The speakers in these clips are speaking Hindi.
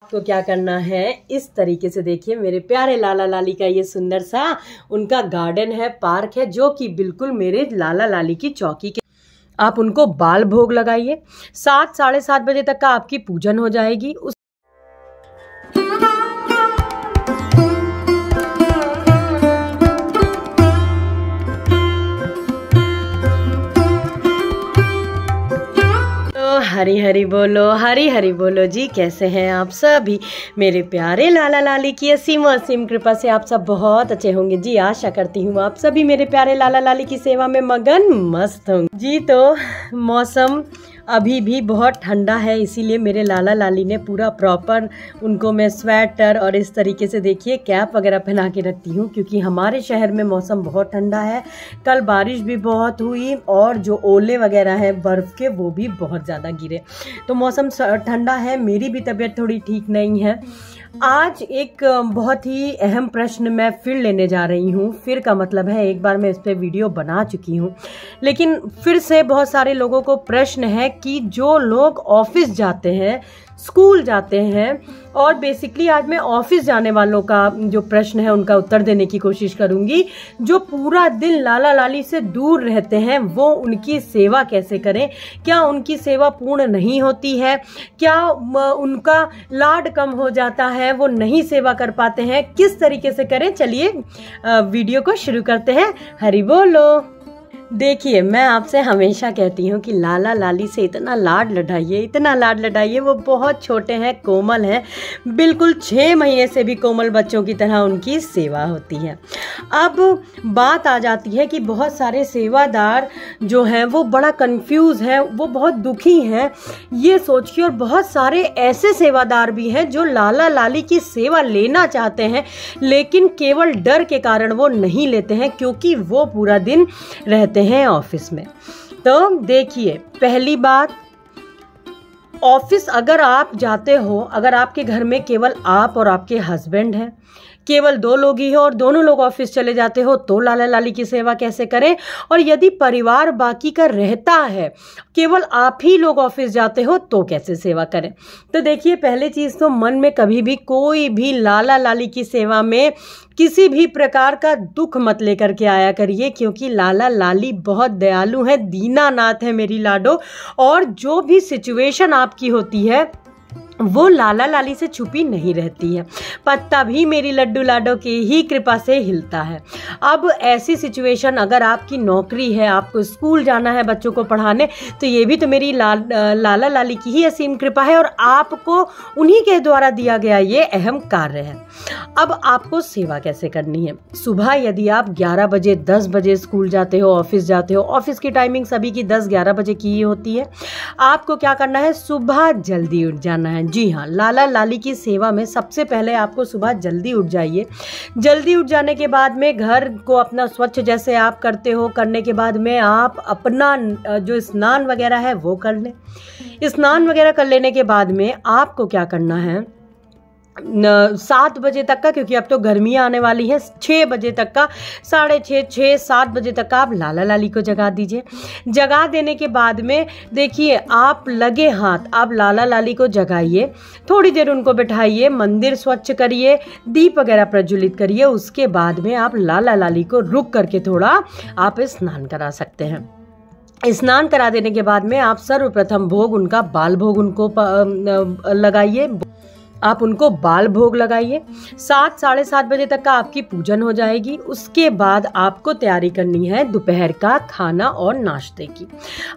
तो क्या करना है, इस तरीके से देखिए मेरे प्यारे लाला लाली का ये सुंदर सा उनका गार्डन है, पार्क है, जो कि बिल्कुल मेरे लाला लाली की चौकी के। आप उनको बाल भोग लगाइए। 7 साढ़े 7 बजे तक का आपकी पूजन हो जाएगी। हरी हरी बोलो, हरी हरी बोलो जी। कैसे हैं आप सभी मेरे प्यारे लाला लाली की असीम असीम कृपा से आप सब बहुत अच्छे होंगे जी। आशा करती हूँ आप सभी मेरे प्यारे लाला लाली की सेवा में मगन मस्त होंगे जी। तो मौसम अभी भी बहुत ठंडा है, इसीलिए मेरे लाला लाली ने पूरा प्रॉपर उनको मैं स्वेटर और इस तरीके से देखिए कैप वगैरह पहना के रखती हूँ, क्योंकि हमारे शहर में मौसम बहुत ठंडा है। कल बारिश भी बहुत हुई और जो ओले वगैरह हैं बर्फ़ के वो भी बहुत ज़्यादा गिरे, तो मौसम ठंडा है। मेरी भी तबीयत थोड़ी ठीक नहीं है। आज एक बहुत ही अहम प्रश्न मैं फिर लेने जा रही हूँ। फिर का मतलब है एक बार मैं इस पर वीडियो बना चुकी हूँ, लेकिन फिर से बहुत सारे लोगों को प्रश्न है कि जो लोग ऑफिस जाते हैं, स्कूल जाते हैं, और बेसिकली आज मैं ऑफिस जाने वालों का जो प्रश्न है उनका उत्तर देने की कोशिश करूंगी। जो पूरा दिन लाला लाली से दूर रहते हैं वो उनकी सेवा कैसे करें, क्या उनकी सेवा पूर्ण नहीं होती है, क्या उनका लाड कम हो जाता है, वो नहीं सेवा कर पाते हैं, किस तरीके से करें। चलिए वीडियो को शुरू करते हैं। हरि बोलो। देखिए, मैं आपसे हमेशा कहती हूँ कि लाला लाली से इतना लाड लड़ाइए, इतना लाड लड़ाइए। वो बहुत छोटे हैं, कोमल हैं, बिल्कुल 6 महीने से भी कोमल बच्चों की तरह उनकी सेवा होती है। अब बात आ जाती है कि बहुत सारे सेवादार जो हैं वो बड़ा कंफ्यूज हैं, वो बहुत दुखी हैं ये सोच के, और बहुत सारे ऐसे सेवादार भी हैं जो लाला लाली की सेवा लेना चाहते हैं लेकिन केवल डर के कारण वो नहीं लेते हैं, क्योंकि वो पूरा दिन रहते हैं ऑफिस में। तो देखिए, पहली बात, ऑफिस अगर आप जाते हो, अगर आपके घर में केवल आप और आपके हस्बैंड हैं, केवल 2 लोग ही हो और दोनों लोग ऑफिस चले जाते हो, तो लाला लाली की सेवा कैसे करें। और यदि परिवार बाकी का रहता है, केवल आप ही लोग ऑफिस जाते हो, तो कैसे सेवा करें। तो देखिए, पहले चीज़ तो मन में कभी भी कोई भी लाला लाली की सेवा में किसी भी प्रकार का दुख मत लेकर के आया करिए, क्योंकि लाला लाली बहुत दयालु हैं, दीनानाथ है मेरी लाडो। और जो भी सिचुएशन आपकी होती है वो लाला लाली से छुपी नहीं रहती है। पत्ता भी मेरी लड्डू लाडो की ही कृपा से हिलता है। अब ऐसी सिचुएशन, अगर आपकी नौकरी है, आपको स्कूल जाना है बच्चों को पढ़ाने, तो ये भी तो मेरी लाला लाली की ही असीम कृपा है, और आपको उन्हीं के द्वारा दिया गया ये अहम कार्य है। अब आपको सेवा कैसे करनी है। सुबह यदि आप 11 बजे 10 बजे स्कूल जाते हो, ऑफिस जाते हो, ऑफिस की टाइमिंग सभी की 10-11 बजे की ही होती है। आपको क्या करना है, सुबह जल्दी उठ जाना है। जी हाँ, लाला लाली की सेवा में सबसे पहले आपको सुबह जल्दी उठ जाइए। जल्दी उठ जाने के बाद में घर को अपना स्वच्छ जैसे आप करते हो, करने के बाद में आप अपना जो स्नान वगैरह है वो कर लें। स्नान वगैरह कर लेने के बाद में आपको क्या करना है, 7 बजे तक का, क्योंकि अब तो गर्मियाँ आने वाली हैं, 6 बजे तक का, 6:30 7 बजे तक का आप लाला लाली को जगा दीजिए। जगा देने के बाद में देखिए, आप लगे हाथ आप लाला लाली को जगाइए, थोड़ी देर उनको बैठाइए, मंदिर स्वच्छ करिए, दीप वगैरह प्रज्वलित करिए। उसके बाद में आप लाला लाली को रुक करके थोड़ा आप स्नान करा सकते हैं। स्नान करा देने के बाद में आप सर्वप्रथम भोग उनका बाल भोग उनको लगाइए, आप उनको बाल भोग लगाइए। 7 साढ़े 7 बजे तक का आपकी पूजन हो जाएगी। उसके बाद आपको तैयारी करनी है दोपहर का खाना और नाश्ते की।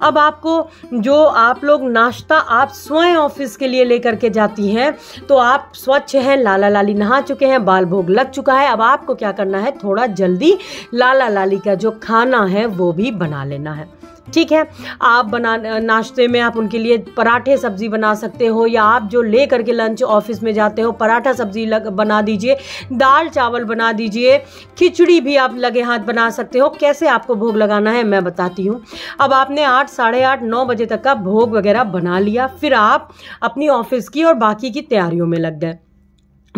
अब आपको जो आप लोग नाश्ता आप स्वयं ऑफिस के लिए लेकर के जाती हैं, तो आप स्वच्छ हैं, लाला लाली नहा चुके हैं, बाल भोग लग चुका है। अब आपको क्या करना है, थोड़ा जल्दी लाला लाली का जो खाना है वो भी बना लेना है। ठीक है, आप नाश्ते में आप उनके लिए पराठे सब्जी बना सकते हो, या आप जो ले करके लंच ऑफिस में जाते हो पराठा सब्जी बना दीजिए, दाल चावल बना दीजिए, खिचड़ी भी आप लगे हाथ बना सकते हो। कैसे आपको भोग लगाना है मैं बताती हूँ। अब आपने 8 साढ़े 8 9 बजे तक का भोग वगैरह बना लिया, फिर आप अपनी ऑफिस की और बाकी की तैयारियों में लग गए।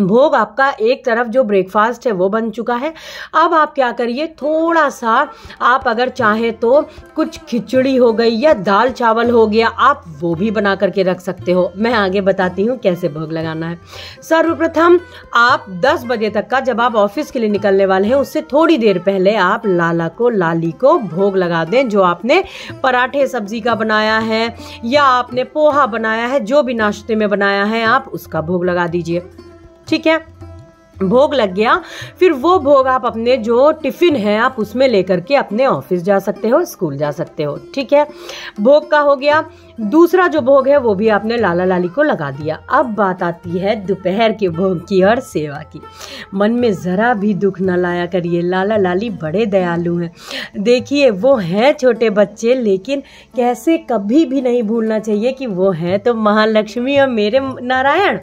भोग आपका एक तरफ जो ब्रेकफास्ट है वो बन चुका है। अब आप क्या करिए, थोड़ा सा आप अगर चाहें तो कुछ खिचड़ी हो गई या दाल चावल हो गया, आप वो भी बना करके रख सकते हो। मैं आगे बताती हूँ कैसे भोग लगाना है। सर्वप्रथम आप 10 बजे तक का, जब आप ऑफिस के लिए निकलने वाले हैं उससे थोड़ी देर पहले आप लाली को भोग लगा दें। जो आपने पराठे सब्जी का बनाया है या आपने पोहा बनाया है, जो भी नाश्ते में बनाया है, आप उसका भोग लगा दीजिए। ठीक है, भोग लग गया। फिर वो भोग आप अपने जो टिफिन है आप उसमें लेकर के अपने ऑफिस जा सकते हो, स्कूल जा सकते हो। ठीक है, भोग का हो गया। दूसरा जो भोग है वो भी आपने लाला लाली को लगा दिया। अब बात आती है दोपहर के भोग की और सेवा की। मन में जरा भी दुख न लाया करिए, लाला लाली बड़े दयालु हैं। देखिए, वो हैं छोटे बच्चे, लेकिन कैसे कभी भी नहीं भूलना चाहिए कि वो हैं तो महालक्ष्मी और मेरे नारायण।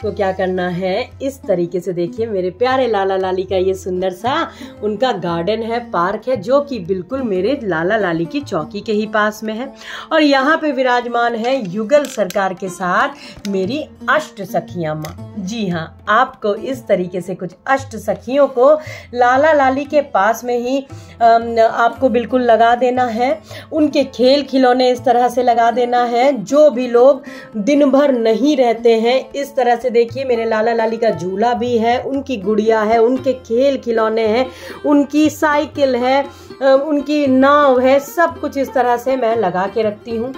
तो क्या करना है, इस तरीके से देखिए मेरे प्यारे लाला लाली का ये सुंदर सा उनका गार्डन है, पार्क है, जो कि बिल्कुल मेरे लाला लाली की चौकी के ही पास में है। और यहाँ पे विराजमान है युगल सरकार के साथ मेरी अष्ट सखियां माँ। जी हाँ, आपको इस तरीके से कुछ अष्ट सखियों को लाला लाली के पास में ही आपको बिल्कुल लगा देना है। उनके खेल खिलौने इस तरह से लगा देना है। जो भी लोग दिन भर नहीं रहते हैं, इस तरह से देखिए मेरे लाला लाली का झूला भी है, उनकी गुड़िया है, उनके खेल खिलौने हैं, उनकी साइकिल है, उनकी नाव है, सब कुछ इस तरह से मैं लगा के रखती हूँ।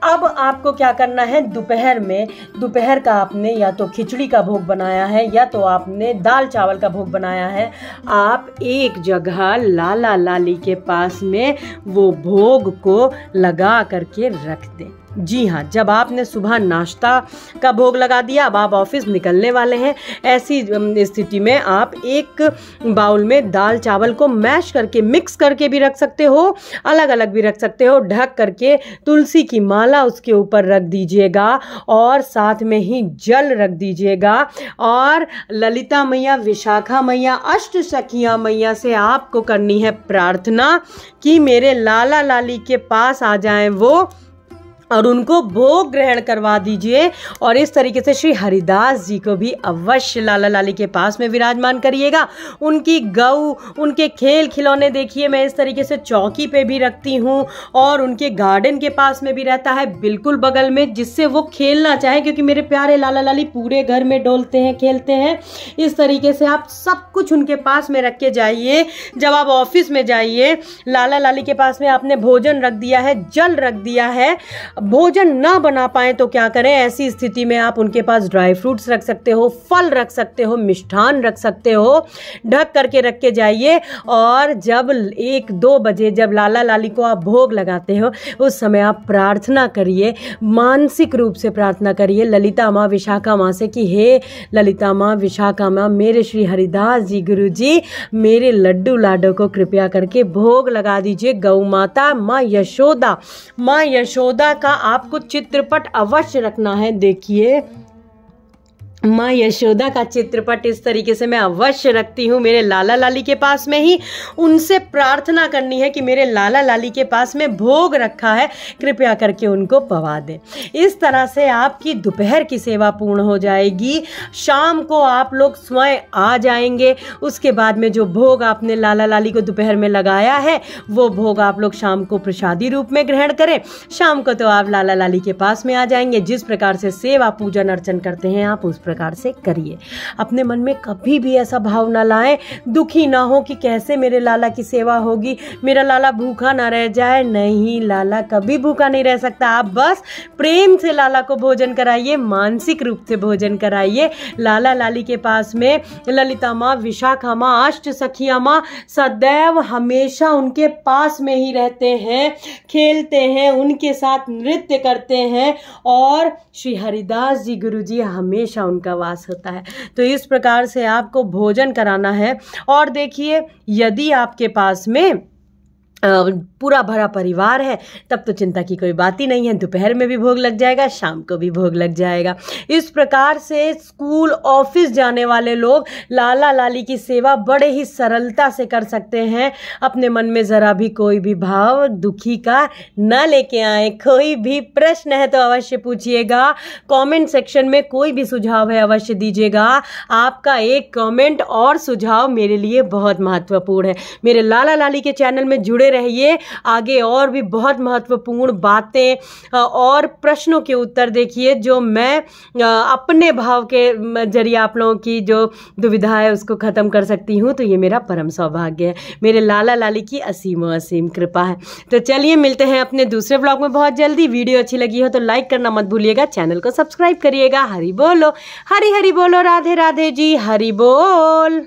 अब आपको क्या करना है, दोपहर का आपने या तो खिचड़ी का भोग बनाया है या तो आपने दाल चावल का भोग बनाया है, आप एक जगह लाला लाली के पास में वो भोग को लगा करके रख दें। जी हाँ, जब आपने सुबह नाश्ता का भोग लगा दिया, अब आप ऑफिस निकलने वाले हैं, ऐसी स्थिति में आप एक बाउल में दाल चावल को मैश करके, मिक्स करके भी रख सकते हो, अलग अलग भी रख सकते हो। ढक करके तुलसी की माला उसके ऊपर रख दीजिएगा और साथ में ही जल रख दीजिएगा। और ललिता मैया, विशाखा मैया, अष्ट सखियां मैया से आपको करनी है प्रार्थना कि मेरे लाला लाली के पास आ जाएं वो, और उनको भोग ग्रहण करवा दीजिए। और इस तरीके से श्री हरिदास जी को भी अवश्य लाला लाली के पास में विराजमान करिएगा। उनकी गऊ, उनके खेल खिलौने देखिए मैं इस तरीके से चौकी पे भी रखती हूँ और उनके गार्डन के पास में भी रहता है बिल्कुल बगल में, जिससे वो खेलना चाहे, क्योंकि मेरे प्यारे लाला लाली पूरे घर में डोलते हैं, खेलते हैं। इस तरीके से आप सब कुछ उनके पास में रख के जाइए। जब आप ऑफिस में जाइए, लाला लाली के पास में आपने भोजन रख दिया है, जल रख दिया है, भोजन ना बना पाए तो क्या करें, ऐसी स्थिति में आप उनके पास ड्राई फ्रूट्स रख सकते हो, फल रख सकते हो, मिष्ठान रख सकते हो, ढक करके रख के जाइए। और जब 1-2 बजे जब लाला लाली को आप भोग लगाते हो, उस समय आप प्रार्थना करिए, मानसिक रूप से प्रार्थना करिए ललिता माँ, विशाखा माँ से कि हे ललिता माँ, विशाखा माँ, मेरे श्री हरिदास जी गुरु जी मेरे लड्डू लाडो को कृपया करके भोग लगा दीजिए। गौ माता माँ यशोदा का आपको चित्रपट अवश्य रखना है। देखिए माँ यशोदा का चित्रपट इस तरीके से मैं अवश्य रखती हूँ मेरे लाला लाली के पास में ही। उनसे प्रार्थना करनी है कि मेरे लाला लाली के पास में भोग रखा है, कृपया करके उनको पवा दें। इस तरह से आपकी दोपहर की सेवा पूर्ण हो जाएगी। शाम को आप लोग स्वयं आ जाएंगे। उसके बाद में जो भोग आपने लाला लाली को दोपहर में लगाया है, वो भोग आप लोग शाम को प्रसादी रूप में ग्रहण करें। शाम को तो आप लाला लाली के पास में आ जाएंगे। जिस प्रकार से सेवा पूजन अर्चन करते हैं आप उस प्रकार से करिए। अपने मन में कभी भी ऐसा भाव ना लाएं, दुखी ना हो कि कैसे मेरे लाला की सेवा होगी, मेरा लाला भूखा ना रह जाए। नहीं, लाला कभी भूखा नहीं रह सकता। आप बस प्रेम से लाला को भोजन कराइए, मानसिक रूप से भोजन कराइए। लाला लाली के पास में ललिता माँ, विशाखा माँ, अष्ट सखिया माँ सदैव हमेशा उनके पास में ही रहते हैं, खेलते हैं, उनके साथ नृत्य करते हैं और श्री हरिदास जी गुरु जी हमेशा उनका वास होता है। तो इस प्रकार से आपको भोजन कराना है। और देखिए, यदि आपके पास में पूरा भरा परिवार है तब तो चिंता की कोई बात ही नहीं है। दोपहर में भी भोग लग जाएगा, शाम को भी भोग लग जाएगा। इस प्रकार से स्कूल ऑफिस जाने वाले लोग लाला लाली की सेवा बड़े ही सरलता से कर सकते हैं। अपने मन में ज़रा भी कोई भी भाव दुखी का न लेके आए। कोई भी प्रश्न है तो अवश्य पूछिएगा। कमेंट सेक्शन में कोई भी सुझाव है अवश्य दीजिएगा। आपका एक कमेंट और सुझाव मेरे लिए बहुत महत्वपूर्ण है। मेरे लाला लाली के चैनल में जुड़े रहिए। आगे और भी बहुत महत्वपूर्ण बातें और प्रश्नों के उत्तर देखिए जो मैं अपने भाव के जरिए आप लोगों की जो दुविधा है उसको ख़त्म कर सकती हूँ। तो ये मेरा परम सौभाग्य है। मेरे लाला लाली की असीम असीम कृपा है। तो चलिए मिलते हैं अपने दूसरे ब्लॉग में बहुत जल्दी। वीडियो अच्छी लगी हो तो लाइक करना मत भूलिएगा, चैनल को सब्सक्राइब करिएगा। हरि बोलो, हरि हरि बोलो, राधे राधे जी, हरि बोल।